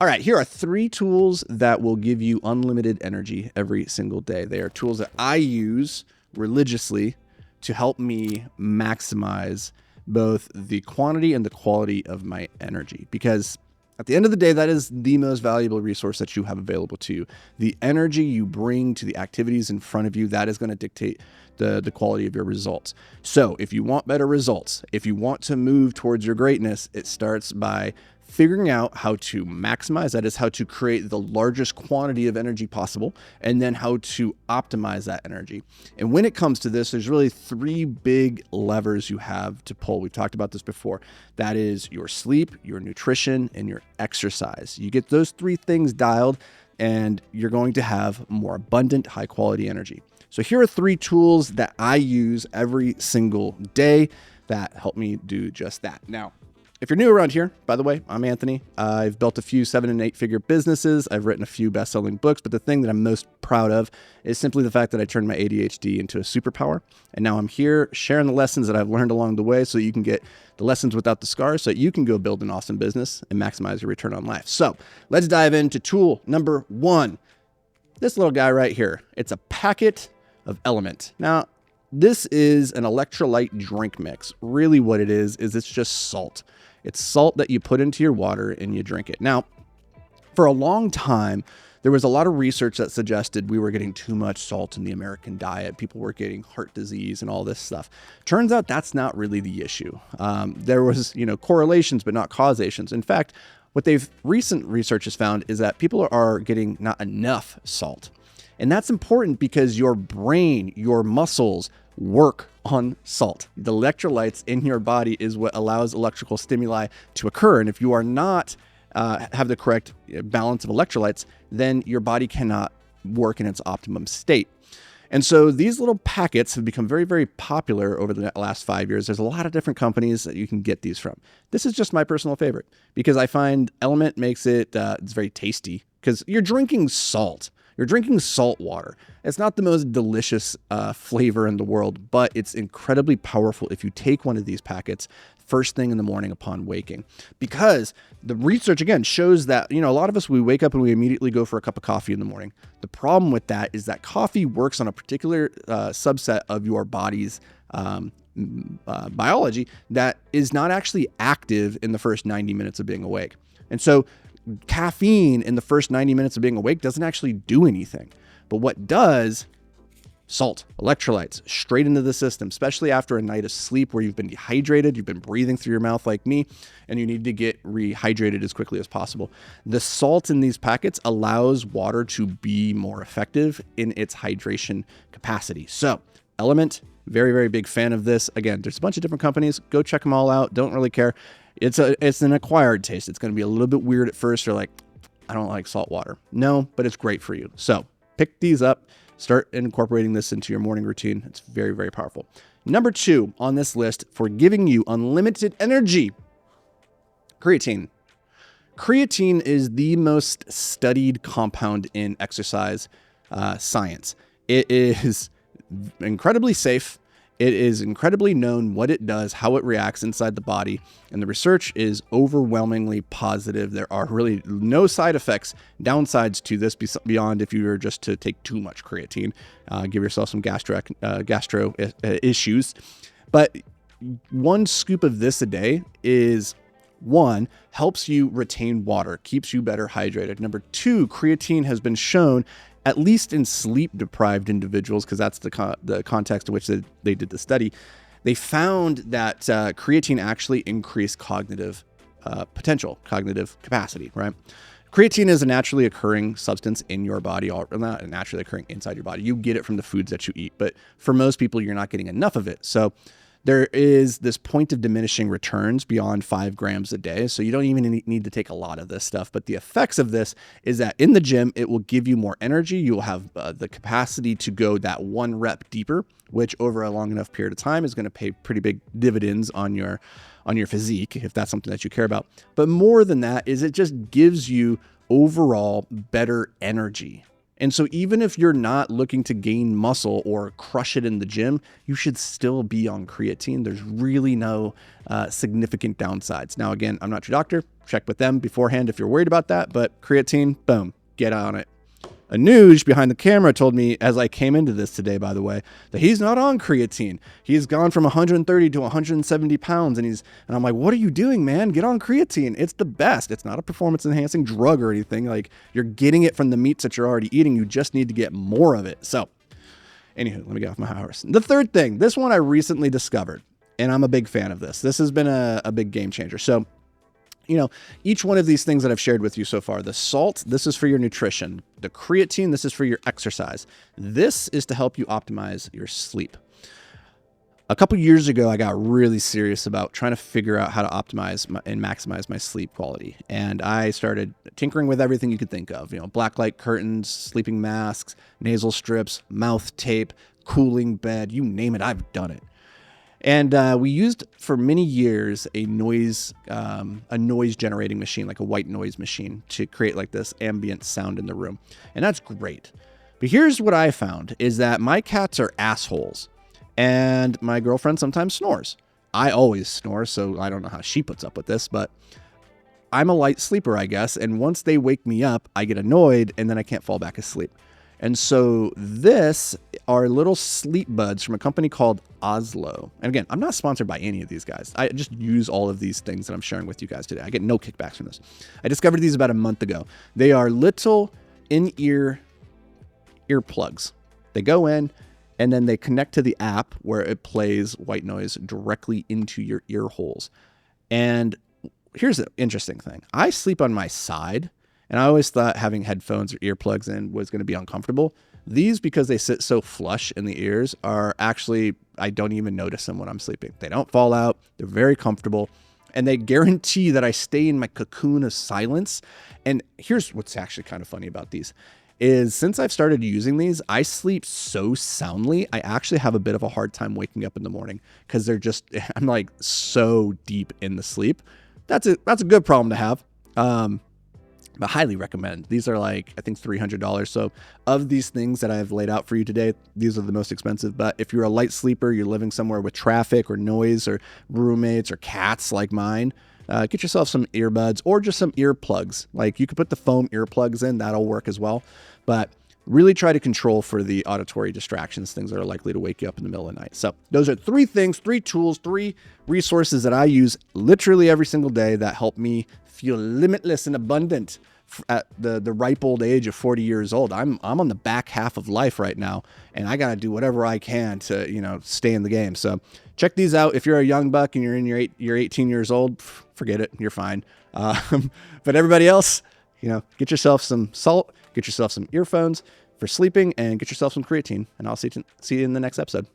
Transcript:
All right, here are 3 tools that will give you unlimited energy every single day. They are tools that I use religiously to help me maximize both the quantity and the quality of my energy. Because at the end of the day, that is the most valuable resource that you have available to you. The energy you bring to the activities in front of you, that is going to dictate the quality of your results. So if you want better results, if you want to move towards your greatness, it starts by figuring out how to maximize, that is how to create the largest quantity of energy possible, and then how to optimize that energy. And when it comes to this, there's really 3 big levers you have to pull. We've talked about this before. That is your sleep, your nutrition, and your exercise. You get those 3 things dialed, and you're going to have more abundant, high quality energy. So here are 3 tools that I use every single day that help me do just that. Now, if you're new around here, by the way, I'm Anthony. I've built a few 7- and 8-figure businesses. I've written a few best-selling books, but the thing that I'm most proud of is simply the fact that I turned my ADHD into a superpower. And now I'm here sharing the lessons that I've learned along the way so you can get the lessons without the scars so that you can go build an awesome business and maximize your return on life. So let's dive into tool number 1. This little guy right here. It's a packet of Element. Now, this is an electrolyte drink mix. Really what it is it's just salt. It's salt that you put into your water and you drink it. Now, for a long time, there was a lot of research that suggested we were getting too much salt in the American diet. People were getting heart disease and all this stuff. Turns out that's not really the issue. There was, correlations, but not causations. In fact, what recent research has found is that people are getting not enough salt. And that's important because your brain, your muscles work on salt. The electrolytes in your body is what allows electrical stimuli to occur. And if you are not have the correct balance of electrolytes, then your body cannot work in its optimum state. And so these little packets have become very, very popular over the last 5 years. There's a lot of different companies that you can get these from. This is just my personal favorite because I find Element makes it, it's very tasty because you're drinking salt. You're drinking salt water. It's not the most delicious flavor in the world, but it's incredibly powerful if you take one of these packets first thing in the morning upon waking. Because the research, again, shows that, a lot of us, we wake up and we immediately go for a cup of coffee in the morning. The problem with that is that coffee works on a particular subset of your body's biology that is not actually active in the first 90 minutes of being awake. And so caffeine in the first 90 minutes of being awake doesn't actually do anything. But what does, salt, electrolytes, straight into the system, especially after a night of sleep where you've been dehydrated, you've been breathing through your mouth like me, and you need to get rehydrated as quickly as possible. The salt in these packets allows water to be more effective in its hydration capacity. So Element, very, very big fan of this. Again, there's a bunch of different companies. Go check them all out. Don't really care. It's an acquired taste. It's going to be a little bit weird at first. You're like, I don't like salt water. No, but it's great for you. So pick these up, start incorporating this into your morning routine. It's very, very powerful. Number 2 on this list for giving you unlimited energy, creatine. Creatine is the most studied compound in exercise science. It is incredibly safe. It is incredibly known what it does, how it reacts inside the body, and the research is overwhelmingly positive. There are really no side effects, downsides to this beyond if you were just to take too much creatine, give yourself some gastro issues. But 1 scoop of this a day is 1, helps you retain water, keeps you better hydrated. Number 2, creatine has been shown, at least in sleep-deprived individuals, because that's the context in which they did the study, they found that creatine actually increased cognitive potential, cognitive capacity, right? Creatine is a naturally occurring substance in your body, or not naturally occurring inside your body. You get it from the foods that you eat, but for most people, you're not getting enough of it. So there is this point of diminishing returns beyond 5 grams a day. So you don't even need to take a lot of this stuff. But the effects of this is that in the gym, it will give you more energy. You will have the capacity to go that 1 rep deeper, which over a long enough period of time is going to pay pretty big dividends on your physique, if that's something that you care about. But more than that is it just gives you overall better energy. And so even if you're not looking to gain muscle or crush it in the gym, you should still be on creatine. There's really no significant downsides. Now, again, I'm not your doctor. Check with them beforehand if you're worried about that, but creatine, boom, get on it. Anuj behind the camera told me as I came into this today, by the way, that he's not on creatine. He's gone from 130 to 170 pounds. And I'm like, what are you doing, man? Get on creatine. It's the best. It's not a performance enhancing drug or anything. Like, you're getting it from the meats that you're already eating. You just need to get more of it. So anywho, let me get off my horse. The third thing, this one I recently discovered, and I'm a big fan of this. This has been a big game changer. So, you know, each one of these things that I've shared with you so far, the salt, this is for your nutrition. The creatine, this is for your exercise. This is to help you optimize your sleep. A couple years ago, I got really serious about trying to figure out how to optimize and maximize my sleep quality. And I started tinkering with everything you could think of, you know, blacklight curtains, sleeping masks, nasal strips, mouth tape, cooling bed, you name it, I've done it. And we used for many years a noise generating machine, like a white noise machine, to create like this ambient sound in the room. And that's great. But here's what I found is that my cats are assholes and my girlfriend sometimes snores. I always snore, so I don't know how she puts up with this, but I'm a light sleeper, I guess. And once they wake me up, I get annoyed and then I can't fall back asleep. And so this are little sleep buds from a company called Oslo. And again, I'm not sponsored by any of these guys. I just use all of these things that I'm sharing with you guys today. I get no kickbacks from this. I discovered these about a month ago. They are little in-ear earplugs. They go in and then they connect to the app where it plays white noise directly into your ear holes. And here's the interesting thing. I sleep on my side. And I always thought having headphones or earplugs in was going to be uncomfortable. These, because they sit so flush in the ears, are actually, I don't even notice them when I'm sleeping. They don't fall out. They're very comfortable. And they guarantee that I stay in my cocoon of silence. And here's what's actually kind of funny about these is since I've started using these, I sleep so soundly, I actually have a bit of a hard time waking up in the morning because I'm like so deep in the sleep. That's a good problem to have. I highly recommend. These are like, I think $300. So of these things that I've laid out for you today, these are the most expensive. But if you're a light sleeper, you're living somewhere with traffic or noise or roommates or cats like mine, get yourself some earbuds or just some earplugs. Like you could put the foam earplugs in, that'll work as well. But really try to control for the auditory distractions, things that are likely to wake you up in the middle of the night. So those are 3 things, 3 tools, 3 resources that I use literally every single day that help me feel limitless and abundant at the ripe old age of 40 years old. I'm on the back half of life right now, and I got to do whatever I can to, you know, stay in the game. So check these out. If you're a young buck and you're in you're 18 years old, forget it. You're fine. But everybody else, you know, get yourself some salt, get yourself some earphones for sleeping, and get yourself some creatine. And I'll see you in the next episode.